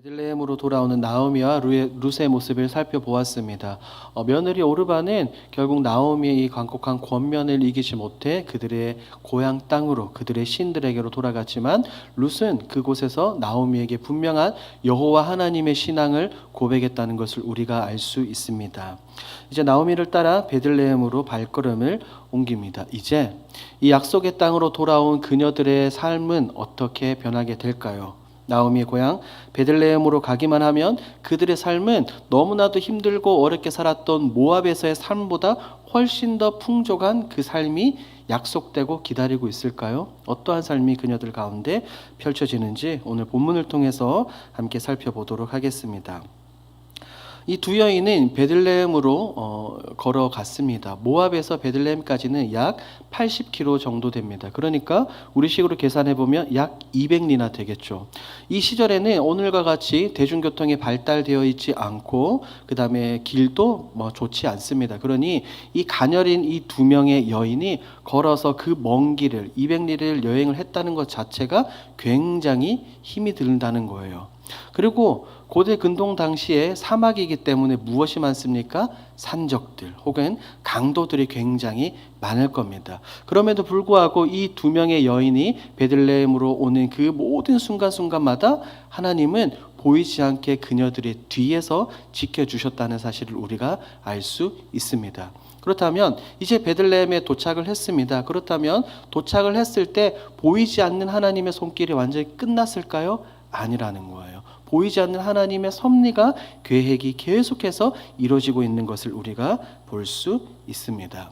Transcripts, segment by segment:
베들레헴으로 돌아오는 나오미와 룻의 모습을 살펴보았습니다. 며느리 오르바는 결국 나오미의 이 간곡한 권면을 이기지 못해 그들의 고향 땅으로 그들의 신들에게로 돌아갔지만 룻은 그곳에서 나오미에게 분명한 여호와 하나님의 신앙을 고백했다는 것을 우리가 알 수 있습니다. 이제 나오미를 따라 베들레헴으로 발걸음을 옮깁니다. 이제 이 약속의 땅으로 돌아온 그녀들의 삶은 어떻게 변하게 될까요? 나오미의 고향 베들레헴으로 가기만 하면 그들의 삶은 너무나도 힘들고 어렵게 살았던 모압에서의 삶보다 훨씬 더 풍족한 그 삶이 약속되고 기다리고 있을까요? 어떠한 삶이 그녀들 가운데 펼쳐지는지 오늘 본문을 통해서 함께 살펴보도록 하겠습니다. 이 두 여인은 베들레헴으로 걸어갔습니다. 모압에서 베들레헴까지는 약 80km 정도 됩니다. 그러니까 우리식으로 계산해 보면 약 200리나 되겠죠. 이 시절에는 오늘과 같이 대중교통이 발달되어 있지 않고 그 다음에 길도 좋지 않습니다. 그러니 이 가녀린 이 두 명의 여인이 걸어서 그 먼 길을 200리를 여행을 했다는 것 자체가 굉장히 힘이 든다는 거예요. 그리고 고대 근동 당시에 사막이기 때문에 무엇이 많습니까? 산적들 혹은 강도들이 굉장히 많을 겁니다. 그럼에도 불구하고 이 두 명의 여인이 베들레헴으로 오는 그 모든 순간순간마다 하나님은 보이지 않게 그녀들의 뒤에서 지켜주셨다는 사실을 우리가 알 수 있습니다. 그렇다면 이제 베들레헴에 도착을 했습니다. 그렇다면 도착을 했을 때 보이지 않는 하나님의 손길이 완전히 끝났을까요? 아니라는 거예요. 보이지 않는 하나님의 섭리가 계획이 계속해서 이루어지고 있는 것을 우리가 볼 수 있습니다.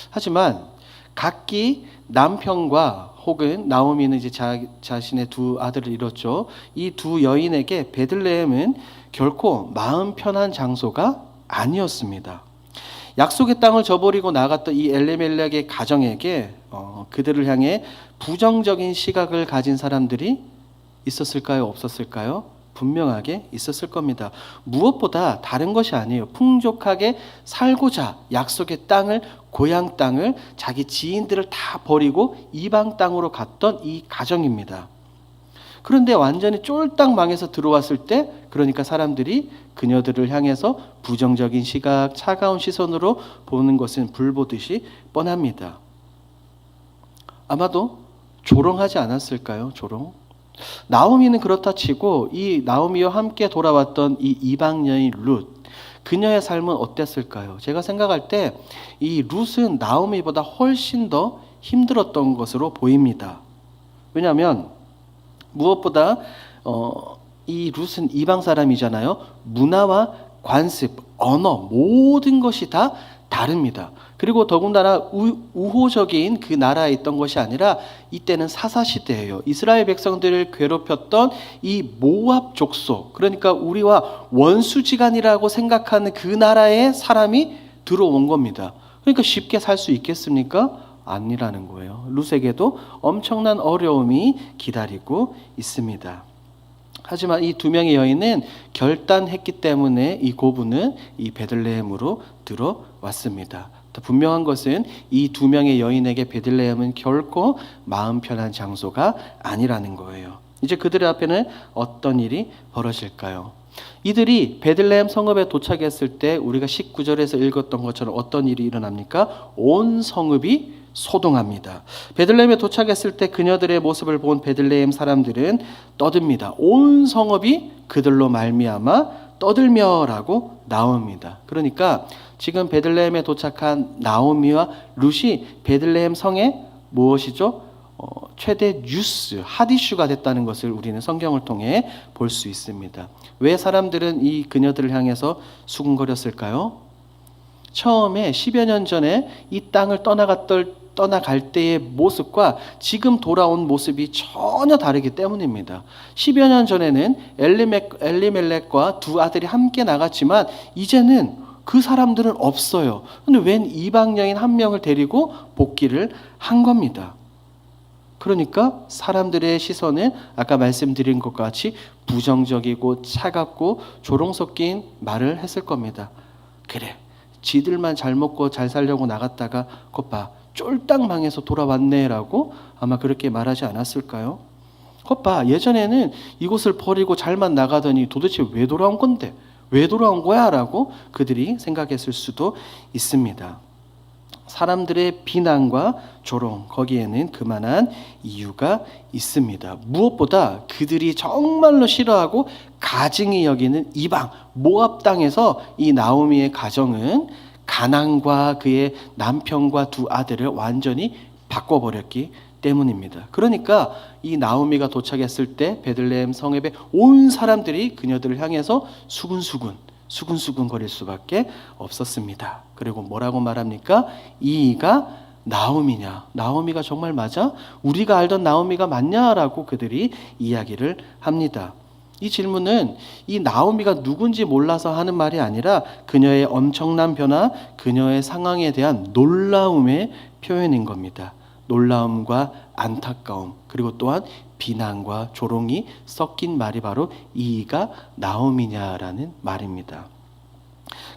하지만 각기 남편과 혹은 나오미는 이제 자신의 두 아들을 잃었죠. 이 두 여인에게 베들레헴은 결코 마음 편한 장소가 아니었습니다. 약속의 땅을 저버리고 나갔던 이 엘리멜렉의 가정에게 그들을 향해 부정적인 시각을 가진 사람들이 있었을까요? 없었을까요? 분명하게 있었을 겁니다. 무엇보다 다른 것이 아니에요. 풍족하게 살고자 약속의 땅을, 고향 땅을 자기 지인들을 다 버리고 이방 땅으로 갔던 이 가정입니다. 그런데 완전히 쫄딱 망해서 들어왔을 때 그러니까 사람들이 그녀들을 향해서 부정적인 시각, 차가운 시선으로 보는 것은 불보듯이 뻔합니다. 아마도 조롱하지 않았을까요? 조롱? 나오미는 그렇다 치고 이 나오미와 함께 돌아왔던 이 이방 여인 룻, 그녀의 삶은 어땠을까요? 제가 생각할 때 이 룻은 나오미보다 훨씬 더 힘들었던 것으로 보입니다. 왜냐하면 무엇보다 이 룻은 이방 사람이잖아요. 문화와 관습, 언어 모든 것이 다 다릅니다. 그리고 더군다나 우호적인 그 나라에 있던 것이 아니라 이때는 사사시대예요. 이스라엘 백성들을 괴롭혔던 이 모압 족속, 그러니까 우리와 원수지간이라고 생각하는 그 나라의 사람이 들어온 겁니다. 그러니까 쉽게 살 수 있겠습니까? 아니라는 거예요. 룻에게도 엄청난 어려움이 기다리고 있습니다. 하지만 이 두 명의 여인은 결단했기 때문에 이 고분은 이 베들레헴으로 들어왔습니다. 분명한 것은 이 두 명의 여인에게 베들레헴은 결코 마음 편한 장소가 아니라는 거예요. 이제 그들의 앞에는 어떤 일이 벌어질까요? 이들이 베들레헴 성읍에 도착했을 때 우리가 19절에서 읽었던 것처럼 어떤 일이 일어납니까? 온 성읍이 소동합니다. 베들레헴에 도착했을 때 그녀들의 모습을 본 베들레헴 사람들은 떠듭니다. 온 성읍이 그들로 말미암아 떠들며라고 나옵니다. 그러니까 지금 베들레헴에 도착한 나오미와 룻이 베들레헴 성에 무엇이죠? 최대 뉴스, 핫이슈가 됐다는 것을 우리는 성경을 통해 볼 수 있습니다. 왜 사람들은 이 그녀들을 향해서 수군거렸을까요? 처음에 10여 년 전에 이 땅을 떠나갈 때의 모습과 지금 돌아온 모습이 전혀 다르기 때문입니다. 10여 년 전에는 엘리멜렉과 두 아들이 함께 나갔지만 이제는 그 사람들은 없어요. 그런데 웬 이방 여인 한 명을 데리고 복귀를 한 겁니다. 그러니까 사람들의 시선은 아까 말씀드린 것과 같이 부정적이고 차갑고 조롱 섞인 말을 했을 겁니다. 그래, 지들만 잘 먹고 잘 살려고 나갔다가 곧 봐, 쫄딱 망해서 돌아왔네 라고 아마 그렇게 말하지 않았을까요? 것 봐. 예전에는 이곳을 버리고 잘만 나가더니 도대체 왜 돌아온 건데? 왜 돌아온 거야? 라고 그들이 생각했을 수도 있습니다. 사람들의 비난과 조롱, 거기에는 그만한 이유가 있습니다. 무엇보다 그들이 정말로 싫어하고 가증히 여기는 이방 모압 땅에서 이 나오미의 가정은 가난과 그의 남편과 두 아들을 완전히 바꿔버렸기 때문입니다. 그러니까 이 나오미가 도착했을 때 베들레헴 성읍의 온 사람들이 그녀들을 향해서 수근수근 거릴 수밖에 없었습니다. 그리고 뭐라고 말합니까? 이가 나오미냐? 나오미가 정말 맞아? 우리가 알던 나오미가 맞냐라고 그들이 이야기를 합니다. 이 질문은 이 나오미가 누군지 몰라서 하는 말이 아니라 그녀의 엄청난 변화, 그녀의 상황에 대한 놀라움의 표현인 겁니다. 놀라움과 안타까움, 그리고 또한 비난과 조롱이 섞인 말이 바로 이가 나오미냐라는 말입니다.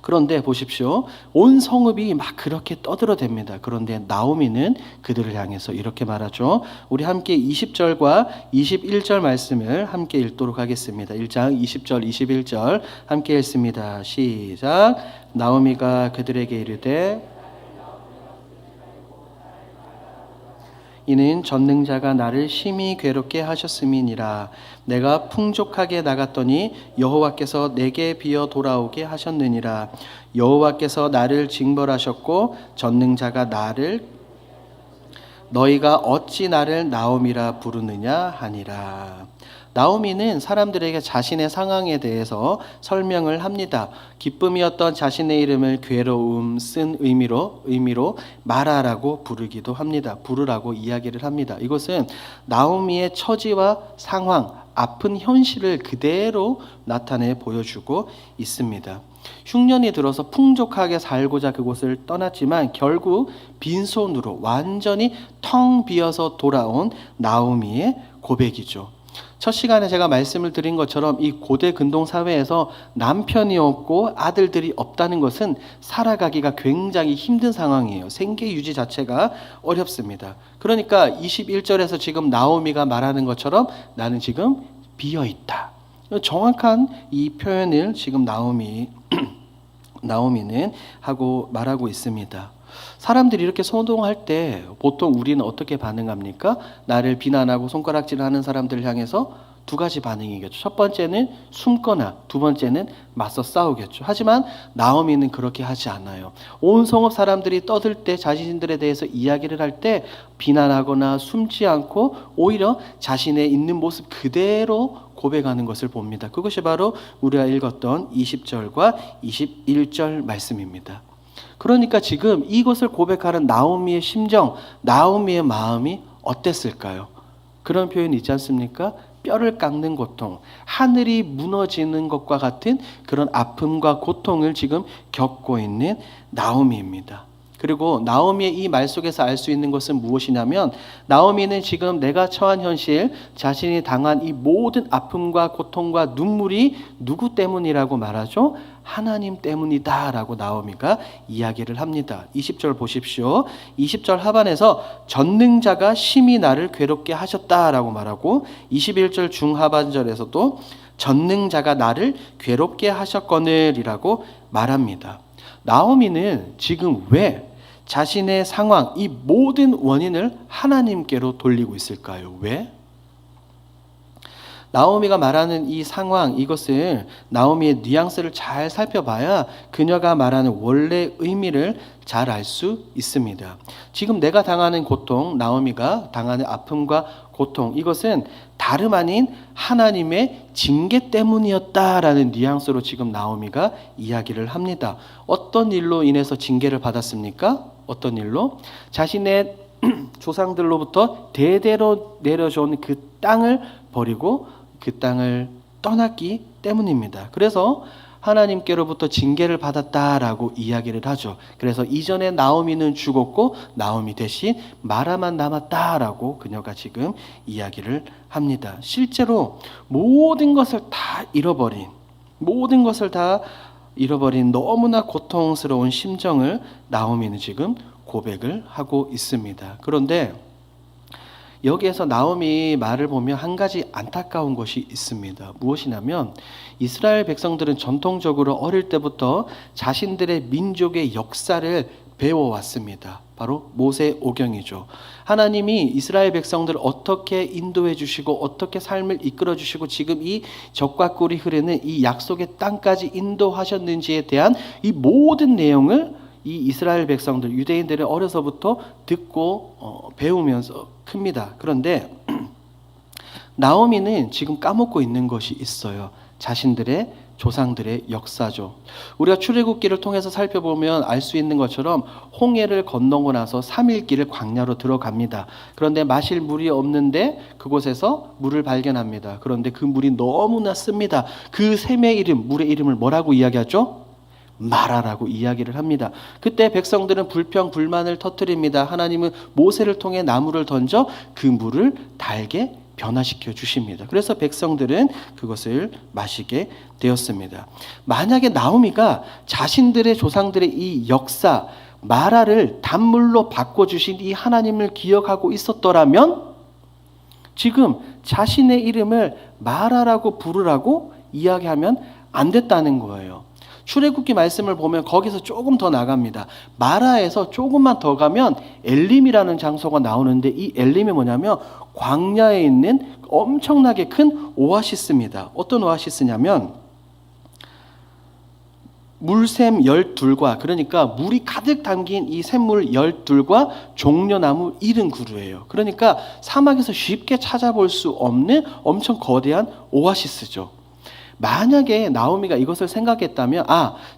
그런데 보십시오. 온 성읍이 막 그렇게 떠들어댑니다. 그런데 나오미는 그들을 향해서 이렇게 말하죠. 우리 함께 20절과 21절 말씀을 함께 읽도록 하겠습니다. 1장 20절 21절 함께 읽습니다. 시작. 나오미가 그들에게 이르되 이는 전능자가 나를 심히 괴롭게 하셨음이니라. 내가 풍족하게 나갔더니 여호와께서 내게 비어 돌아오게 하셨느니라. 여호와께서 나를 징벌하셨고 전능자가 나를 너희가 어찌 나를 나오미라 부르느냐 하니라. 나오미는 사람들에게 자신의 상황에 대해서 설명을 합니다. 기쁨이었던 자신의 이름을 괴로움 쓴 의미로 마라라고 부르기도 합니다. 부르라고 이야기를 합니다. 이것은 나오미의 처지와 상황, 아픈 현실을 그대로 나타내 보여주고 있습니다. 흉년이 들어서 풍족하게 살고자 그곳을 떠났지만 결국 빈손으로 완전히 텅 비어서 돌아온 나오미의 고백이죠. 첫 시간에 제가 말씀을 드린 것처럼 이 고대 근동 사회에서 남편이 없고 아들들이 없다는 것은 살아가기가 굉장히 힘든 상황이에요. 생계 유지 자체가 어렵습니다. 그러니까 21절에서 지금 나오미가 말하는 것처럼 나는 지금 비어 있다. 정확한 이 표현을 지금 나오미는 말하고 있습니다. 사람들이 이렇게 소동할 때 보통 우리는 어떻게 반응합니까? 나를 비난하고 손가락질하는 사람들을 향해서 두 가지 반응이겠죠. 첫 번째는 숨거나 두 번째는 맞서 싸우겠죠. 하지만 나오미는 그렇게 하지 않아요. 온 성읍 사람들이 떠들 때 자신들에 대해서 이야기를 할 때 비난하거나 숨지 않고 오히려 자신의 있는 모습 그대로 고백하는 것을 봅니다. 그것이 바로 우리가 읽었던 20절과 21절 말씀입니다. 그러니까 지금 이것을 고백하는 나오미의 심정, 나오미의 마음이 어땠을까요? 그런 표현이 있지 않습니까? 뼈를 깎는 고통, 하늘이 무너지는 것과 같은 그런 아픔과 고통을 지금 겪고 있는 나오미입니다. 그리고 나오미의 이 말 속에서 알 수 있는 것은 무엇이냐면 나오미는 지금 내가 처한 현실, 자신이 당한 이 모든 아픔과 고통과 눈물이 누구 때문이라고 말하죠? 하나님 때문이다 라고 나오미가 이야기를 합니다. 20절 보십시오. 20절 하반에서 전능자가 심히 나를 괴롭게 하셨다라고 말하고 21절 중하반절에서도 전능자가 나를 괴롭게 하셨거늘이라고 말합니다. 나오미는 지금 왜 자신의 상황, 이 모든 원인을 하나님께로 돌리고 있을까요? 왜? 나오미가 말하는 이 상황, 이것을 나오미의 뉘앙스를 잘 살펴봐야 그녀가 말하는 원래 의미를 잘 알 수 있습니다. 지금 내가 당하는 고통, 나오미가 당하는 아픔과 고통, 이것은 다름 아닌 하나님의 징계 때문이었다라는 뉘앙스로 지금 나오미가 이야기를 합니다. 어떤 일로 인해서 징계를 받았습니까? 어떤 일로? 자신의 조상들로부터 대대로 내려준 그 땅을 버리고 그 땅을 떠났기 때문입니다. 그래서 하나님께로부터 징계를 받았다라고 이야기를 하죠. 그래서 이전에 나오미는 죽었고 나오미 대신 마라만 남았다라고 그녀가 지금 이야기를 합니다. 실제로 모든 것을 다 잃어버린 너무나 고통스러운 심정을 나오미는 지금 고백을 하고 있습니다. 그런데 여기에서 나오미 말을 보면 한 가지 안타까운 것이 있습니다. 무엇이냐면 이스라엘 백성들은 전통적으로 어릴 때부터 자신들의 민족의 역사를 배워왔습니다. 바로 모세오경이죠. 하나님이 이스라엘 백성들을 어떻게 인도해 주시고 어떻게 삶을 이끌어 주시고 지금 이 젖과 꿀이 흐르는 이 약속의 땅까지 인도하셨는지에 대한 이 모든 내용을 이 이스라엘 백성들, 유대인들은 어려서부터 듣고 배우면서 큽니다. 그런데 나오미는 지금 까먹고 있는 것이 있어요. 자신들의 조상들의 역사죠. 우리가 출애굽기를 통해서 살펴보면 알 수 있는 것처럼 홍해를 건너고 나서 3일 길을 광야로 들어갑니다. 그런데 마실 물이 없는데 그곳에서 물을 발견합니다. 그런데 그 물이 너무나 씁니다. 그 샘의 이름, 물의 이름을 뭐라고 이야기하죠? 마라라고 이야기를 합니다. 그때 백성들은 불평 불만을 터뜨립니다. 하나님은 모세를 통해 나무를 던져 그 물을 달게 변화시켜 주십니다. 그래서 백성들은 그것을 마시게 되었습니다. 만약에 나오미가 자신들의 조상들의 이 역사 마라를 단물로 바꿔주신 이 하나님을 기억하고 있었더라면 지금 자신의 이름을 마라라고 부르라고 이야기하면 안 됐다는 거예요. 출애굽기 말씀을 보면 거기서 조금 더 나갑니다. 마라에서 조금만 더 가면 엘림이라는 장소가 나오는데 이 엘림이 뭐냐면 광야에 있는 엄청나게 큰 오아시스입니다. 어떤 오아시스냐면 물샘 12과 그러니까 물이 가득 담긴 이 샘물 12과 종려나무 70그루예요. 그러니까 사막에서 쉽게 찾아볼 수 없는 엄청 거대한 오아시스죠. 만약에 나오미가 이것을 생각했다면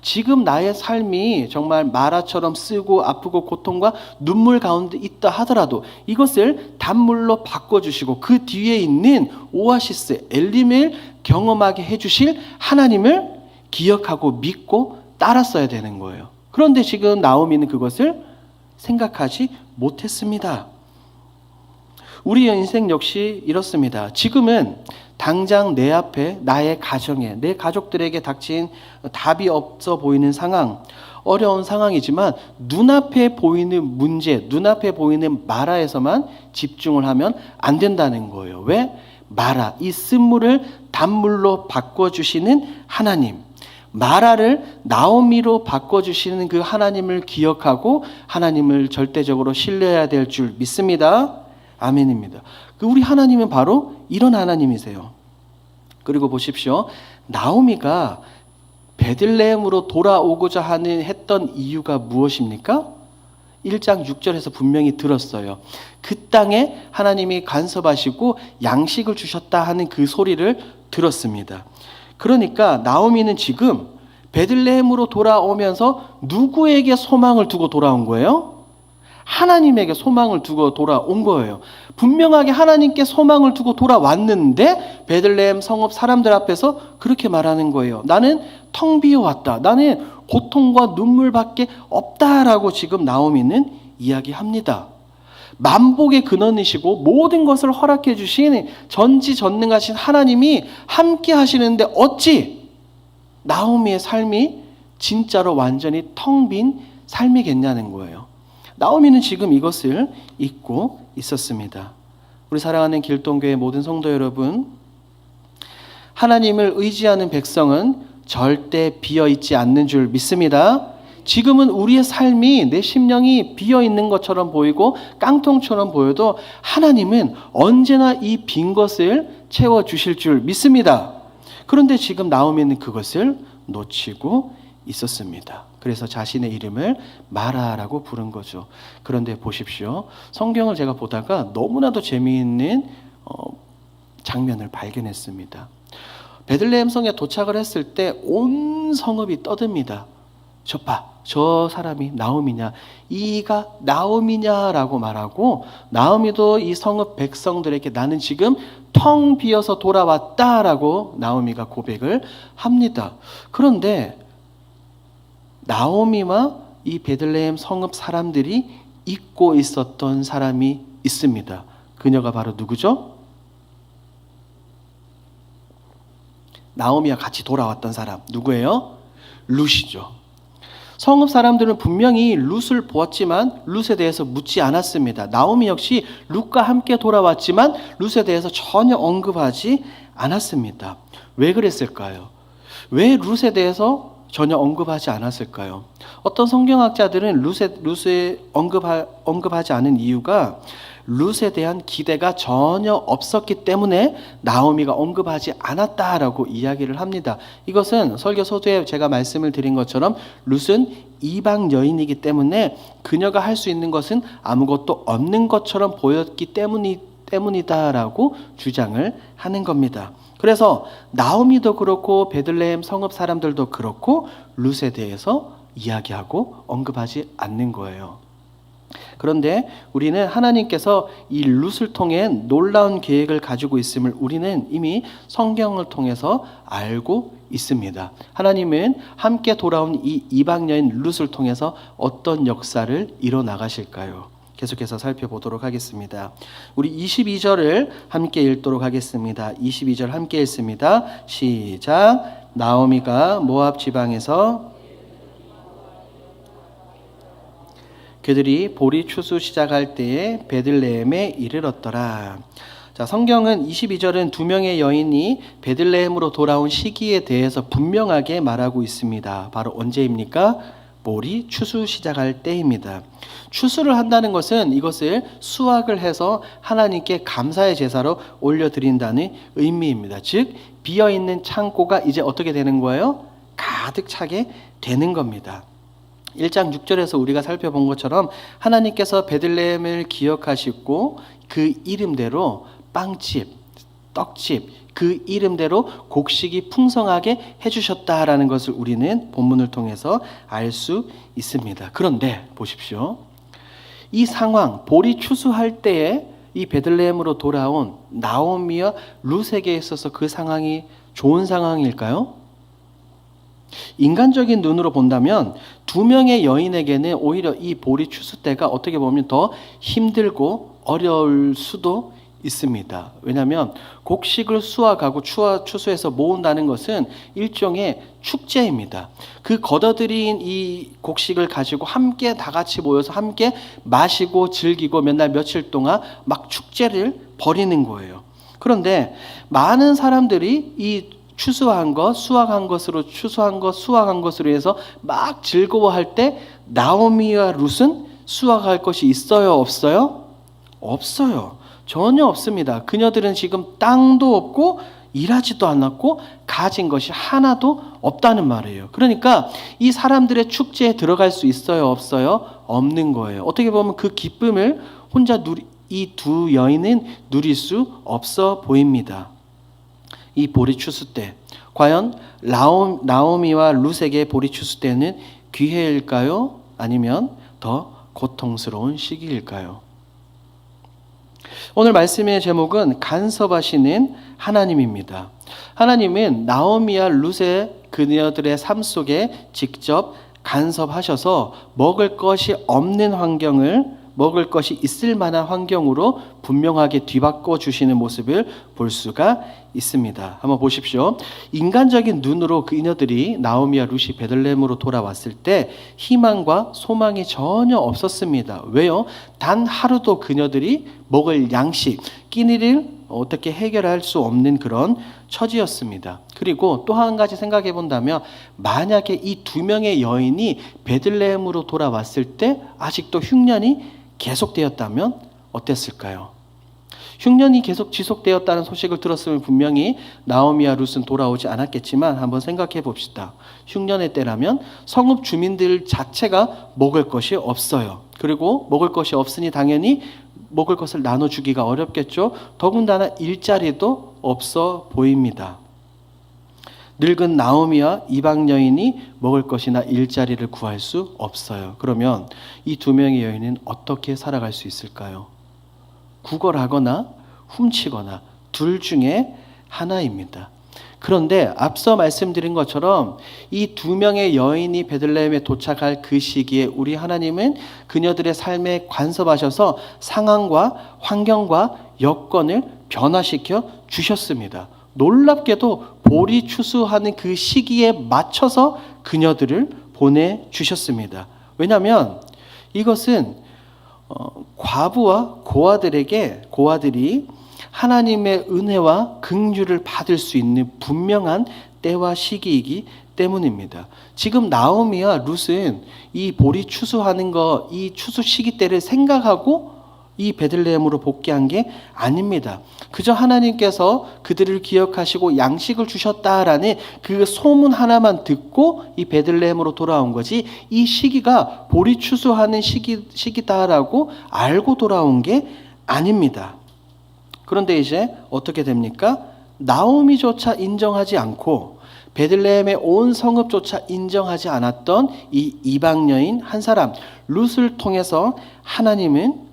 지금 나의 삶이 정말 마라처럼 쓰고 아프고 고통과 눈물 가운데 있다 하더라도 이것을 단물로 바꿔주시고 그 뒤에 있는 오아시스 엘림을 경험하게 해주실 하나님을 기억하고 믿고 따랐어야 되는 거예요. 그런데 지금 나오미는 그것을 생각하지 못했습니다. 우리의 인생 역시 이렇습니다. 지금은 당장 내 앞에 나의 가정에 내 가족들에게 닥친 답이 없어 보이는 상황, 어려운 상황이지만 눈앞에 보이는 문제, 눈앞에 보이는 마라에서만 집중을 하면 안 된다는 거예요. 왜? 마라, 이 쓴물을 단물로 바꿔주시는 하나님, 마라를 나오미로 바꿔주시는 그 하나님을 기억하고 하나님을 절대적으로 신뢰해야 될 줄 믿습니다. 아멘입니다. 우리 하나님은 바로 이런 하나님이세요. 그리고 보십시오. 나오미가 베들레헴으로 돌아오고자 했던 이유가 무엇입니까? 1장 6절에서 분명히 들었어요. 그 땅에 하나님이 간섭하시고 양식을 주셨다 하는 그 소리를 들었습니다. 그러니까 나오미는 지금 베들레헴으로 돌아오면서 누구에게 소망을 두고 돌아온 거예요? 하나님에게 소망을 두고 돌아온 거예요. 분명하게 하나님께 소망을 두고 돌아왔는데 베들레헴 성읍 사람들 앞에서 그렇게 말하는 거예요. 나는 텅 비어 왔다. 나는 고통과 눈물밖에 없다라고 지금 나오미는 이야기합니다. 만복의 근원이시고 모든 것을 허락해 주신 전지전능하신 하나님이 함께 하시는데 어찌 나오미의 삶이 진짜로 완전히 텅 빈 삶이겠냐는 거예요. 나오미는 지금 이것을 잊고 있었습니다. 우리 사랑하는 길동교회 모든 성도 여러분, 하나님을 의지하는 백성은 절대 비어있지 않는 줄 믿습니다. 지금은 우리의 삶이 내 심령이 비어있는 것처럼 보이고 깡통처럼 보여도 하나님은 언제나 이 빈 것을 채워주실 줄 믿습니다. 그런데 지금 나오미는 그것을 놓치고 있었습니다. 그래서 자신의 이름을 마라라고 부른 거죠. 그런데 보십시오. 성경을 제가 보다가 너무나도 재미있는 장면을 발견했습니다. 베들레헴 성에 도착을 했을 때 온 성읍이 떠듭니다. 저 사람이 나오미냐, 이가 나오미냐라고 말하고 나오미도 이 성읍 백성들에게 나는 지금 텅 비어서 돌아왔다라고 나오미가 고백을 합니다. 그런데 나오미와 이 베들레헴 성읍 사람들이 잊고 있었던 사람이 있습니다. 그녀가 바로 누구죠? 나오미와 같이 돌아왔던 사람 누구예요? 룻이죠. 성읍 사람들은 분명히 룻을 보았지만 룻에 대해서 묻지 않았습니다. 나오미 역시 룻과 함께 돌아왔지만 룻에 대해서 전혀 언급하지 않았습니다. 왜 그랬을까요? 왜 룻에 대해서 전혀 언급하지 않았을까요? 어떤 성경학자들은 룻에 언급하지 않은 이유가 룻에 대한 기대가 전혀 없었기 때문에 나오미가 언급하지 않았다라고 이야기를 합니다. 이것은 설교 서두에 제가 말씀을 드린 것처럼 룻은 이방 여인이기 때문에 그녀가 할 수 있는 것은 아무것도 없는 것처럼 보였기 때문이다라고 주장을 하는 겁니다. 그래서 나오미도 그렇고 베들레헴 성읍 사람들도 그렇고 룻에 대해서 이야기하고 언급하지 않는 거예요. 그런데 우리는 하나님께서 이 룻을 통해 놀라운 계획을 가지고 있음을 우리는 이미 성경을 통해서 알고 있습니다. 하나님은 함께 돌아온 이 이방 여인 룻을 통해서 어떤 역사를 이뤄 나가실까요? 계속해서 살펴보도록 하겠습니다. 우리 22절을 함께 읽도록 하겠습니다. 22절 함께 읽습니다. 시작. 나오미가 모압 지방에서 그들이 보리 추수 시작할 때에 베들레헴에 이르렀더라. 자, 성경은 22절은 두 명의 여인이 베들레헴으로 돌아온 시기에 대해서 분명하게 말하고 있습니다. 바로 언제입니까? 보리 추수 시작할 때입니다. 추수를 한다는 것은 이것을 수확을 해서 하나님께 감사의 제사로 올려드린다는 의미입니다. 즉 비어있는 창고가 이제 어떻게 되는 거예요? 가득 차게 되는 겁니다. 1장 6절에서 우리가 살펴본 것처럼 하나님께서 베들레헴을 기억하시고 그 이름대로 빵집, 떡집, 그 이름대로 곡식이 풍성하게 해주셨다라는 것을 우리는 본문을 통해서 알 수 있습니다. 그런데 보십시오. 이 상황, 보리 추수할 때에 이 베들레헴으로 돌아온 나오미와 룻에게 있어서 그 상황이 좋은 상황일까요? 인간적인 눈으로 본다면 두 명의 여인에게는 오히려 이 보리 추수 때가 어떻게 보면 더 힘들고 어려울 수도 있습니다. 왜냐하면 곡식을 수확하고 추수해서 모은다는 것은 일종의 축제입니다. 그 걷어들인 이 곡식을 가지고 함께 다 같이 모여서 함께 마시고 즐기고 몇 날 며칠 동안 막 축제를 벌이는 거예요. 그런데 많은 사람들이 이 추수한 것, 수확한 것으로 해서 막 즐거워할 때 나오미와 룻은 수확할 것이 있어요, 없어요? 없어요. 전혀 없습니다. 그녀들은 지금 땅도 없고 일하지도 않았고 가진 것이 하나도 없다는 말이에요. 그러니까 이 사람들의 축제에 들어갈 수 있어요, 없어요? 없는 거예요. 어떻게 보면 그 기쁨을 혼자 이 두 여인은 누릴 수 없어 보입니다. 이 보리 추수 때 과연 나오미와 룻에게 보리 추수 때는 기회일까요? 아니면 더 고통스러운 시기일까요? 오늘 말씀의 제목은 간섭하시는 하나님입니다. 하나님은 나오미와 룻의 그녀들의 삶 속에 직접 간섭하셔서 먹을 것이 없는 환경을 먹을 것이 있을 만한 환경으로 분명하게 뒤바꿔 주시는 모습을 볼 수가 있습니다. 한번 보십시오. 인간적인 눈으로 그녀들이 나오미와 룻이 베들레헴으로 돌아왔을 때 희망과 소망이 전혀 없었습니다. 왜요? 단 하루도 그녀들이 먹을 양식, 끼니를 어떻게 해결할 수 없는 그런 처지였습니다. 그리고 또 한 가지 생각해 본다면 만약에 이 두 명의 여인이 베들레헴으로 돌아왔을 때 아직도 흉년이 계속되었다면 어땠을까요? 흉년이 계속 지속되었다는 소식을 들었으면 분명히 나오미와 룻은 돌아오지 않았겠지만 한번 생각해 봅시다. 흉년의 때라면 성읍 주민들 자체가 먹을 것이 없어요. 그리고 먹을 것이 없으니 당연히 먹을 것을 나눠주기가 어렵겠죠. 더군다나 일자리도 없어 보입니다. 늙은 나오미와 이방 여인이 먹을 것이나 일자리를 구할 수 없어요. 그러면 이 두 명의 여인은 어떻게 살아갈 수 있을까요? 구걸하거나 훔치거나 둘 중에 하나입니다. 그런데 앞서 말씀드린 것처럼 이 두 명의 여인이 베들레헴에 도착할 그 시기에 우리 하나님은 그녀들의 삶에 간섭하셔서 상황과 환경과 여건을 변화시켜 주셨습니다. 놀랍게도 보리 추수하는 그 시기에 맞춰서 그녀들을 보내주셨습니다. 왜냐하면 이것은 과부와 고아들이 하나님의 은혜와 긍휼을 받을 수 있는 분명한 때와 시기이기 때문입니다. 지금 나오미와 룻은 이 보리 추수하는 이 추수 시기 때를 생각하고 이 베들레헴으로 복귀한 게 아닙니다. 그저 하나님께서 그들을 기억하시고 양식을 주셨다라는 그 소문 하나만 듣고 이 베들레헴으로 돌아온 거지, 이 시기가 보리 추수하는 시기다라고 알고 돌아온 게 아닙니다. 그런데 이제 어떻게 됩니까? 나오미조차 인정하지 않고 베들레헴의 온 성읍조차 인정하지 않았던 이 이방 여인 한 사람 룻을 통해서 하나님은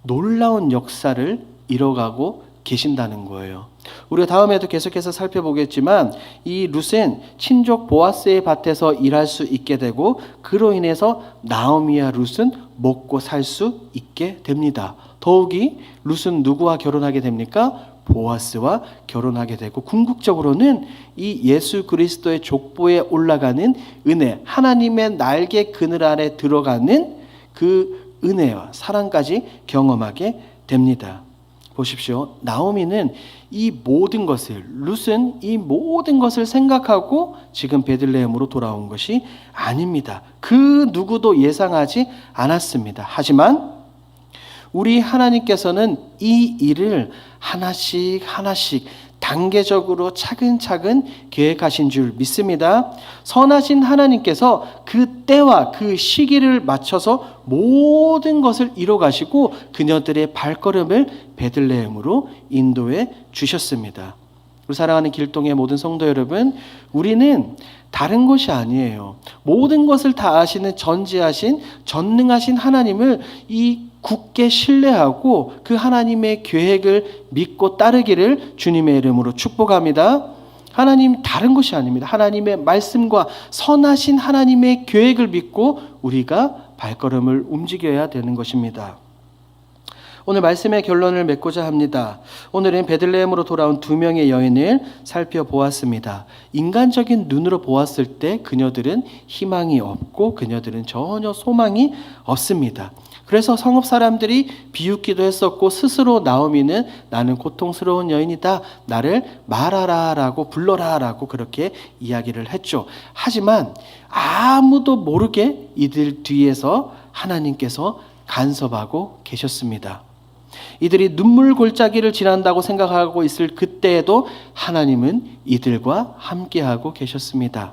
놀라운 역사를 이뤄가고 계신다는 거예요. 우리가 다음에도 계속해서 살펴보겠지만 이 룻은 친족 보아스의 밭에서 일할 수 있게 되고 그로 인해서 나오미와 룻은 먹고 살 수 있게 됩니다. 더욱이 룻은 누구와 결혼하게 됩니까? 보아스와 결혼하게 되고 궁극적으로는 이 예수 그리스도의 족보에 올라가는 은혜, 하나님의 날개 그늘 아래 들어가는 그 은혜와 사랑까지 경험하게 됩니다. 보십시오. 나오미는 이 모든 것을, 룻은 이 모든 것을 생각하고 지금 베들레헴으로 돌아온 것이 아닙니다. 그 누구도 예상하지 않았습니다. 하지만 우리 하나님께서는 이 일을 하나씩 단계적으로 차근차근 계획하신 줄 믿습니다. 선하신 하나님께서 그 때와 그 시기를 맞춰서 모든 것을 이뤄가시고 그녀들의 발걸음을 베들레헴으로 인도해 주셨습니다. 우리 사랑하는 길동의 모든 성도 여러분, 우리는 다른 것이 아니에요. 모든 것을 다 아시는 전지하신 전능하신 하나님을 굳게 신뢰하고 그 하나님의 계획을 믿고 따르기를 주님의 이름으로 축복합니다. 하나님 다른 것이 아닙니다. 하나님의 말씀과 선하신 하나님의 계획을 믿고 우리가 발걸음을 움직여야 되는 것입니다. 오늘 말씀의 결론을 맺고자 합니다. 오늘은 베들레헴으로 돌아온 2명의 여인을 살펴보았습니다. 인간적인 눈으로 보았을 때 그녀들은 희망이 없고 그녀들은 전혀 소망이 없습니다. 그래서 성읍 사람들이 비웃기도 했었고 스스로 나오미는 나는 고통스러운 여인이다. 나를 말하라 라고 불러라 라고 그렇게 이야기를 했죠. 하지만 아무도 모르게 이들 뒤에서 하나님께서 간섭하고 계셨습니다. 이들이 눈물 골짜기를 지난다고 생각하고 있을 그때에도 하나님은 이들과 함께하고 계셨습니다.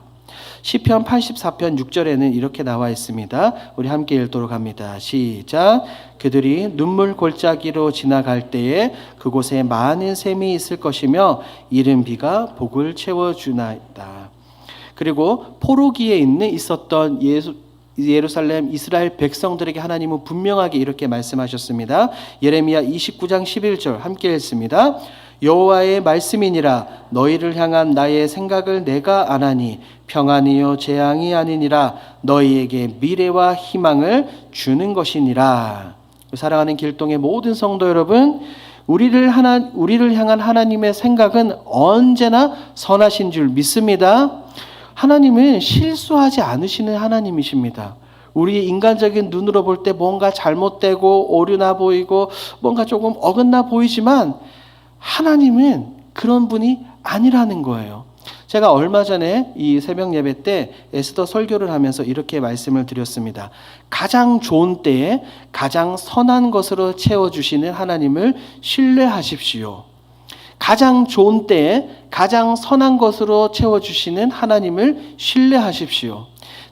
시편 84편 6절에는 이렇게 나와 있습니다. 우리 함께 읽도록 합니다. 시작. 그들이 눈물 골짜기로 지나갈 때에 그곳에 많은 샘이 있을 것이며 이른 비가 복을 채워주나이다. 그리고 포로기에 있었던 예루살렘 이스라엘 백성들에게 하나님은 분명하게 이렇게 말씀하셨습니다. 예레미야 29장 11절 함께 읽습니다. 여호와의 말씀이니라. 너희를 향한 나의 생각을 내가 아나니 평안이요 재앙이 아니니라. 너희에게 미래와 희망을 주는 것이니라. 사랑하는 길동의 모든 성도 여러분, 우리를 향한 하나님의 생각은 언제나 선하신 줄 믿습니다. 하나님은 실수하지 않으시는 하나님이십니다. 우리 인간적인 눈으로 볼 때 뭔가 잘못되고 오류나 보이고 뭔가 조금 어긋나 보이지만 하나님은 그런 분이 아니라는 거예요. 제가 얼마 전에 이 새벽 예배 때 에스더 설교를 하면서 이렇게 말씀을 드렸습니다. 가장 좋은 때에 가장 선한 것으로 채워주시는 하나님을 신뢰하십시오. 가장 좋은 때에 가장 선한 것으로 채워주시는 하나님을 신뢰하십시오.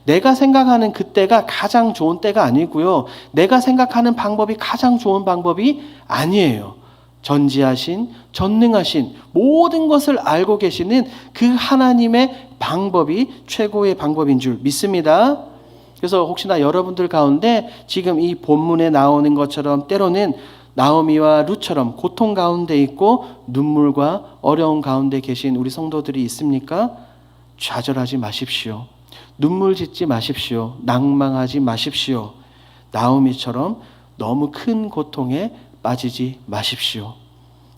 내가 생각하는 그때가 가장 좋은 때가 아니고요. 내가 생각하는 방법이 가장 좋은 방법이 아니에요. 전지하신, 전능하신 모든 것을 알고 계시는 그 하나님의 방법이 최고의 방법인 줄 믿습니다. 그래서 혹시나 여러분들 가운데 지금 이 본문에 나오는 것처럼 때로는 나오미와 룻처럼 고통 가운데 있고 눈물과 어려운 가운데 계신 우리 성도들이 있습니까? 좌절하지 마십시오. 눈물 짓지 마십시오. 낭망하지 마십시오. 나오미처럼 너무 큰 고통에 빠지지 마십시오.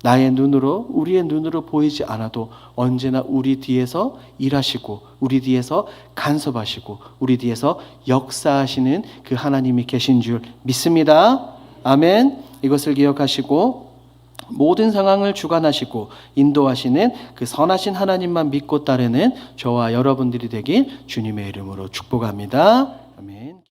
나의 눈으로, 우리의 눈으로 보이지 않아도 언제나 우리 뒤에서 일하시고 우리 뒤에서 간섭하시고 우리 뒤에서 역사하시는 그 하나님이 계신 줄 믿습니다. 아멘. 이것을 기억하시고 모든 상황을 주관하시고 인도하시는 그 선하신 하나님만 믿고 따르는 저와 여러분들이 되길 주님의 이름으로 축복합니다.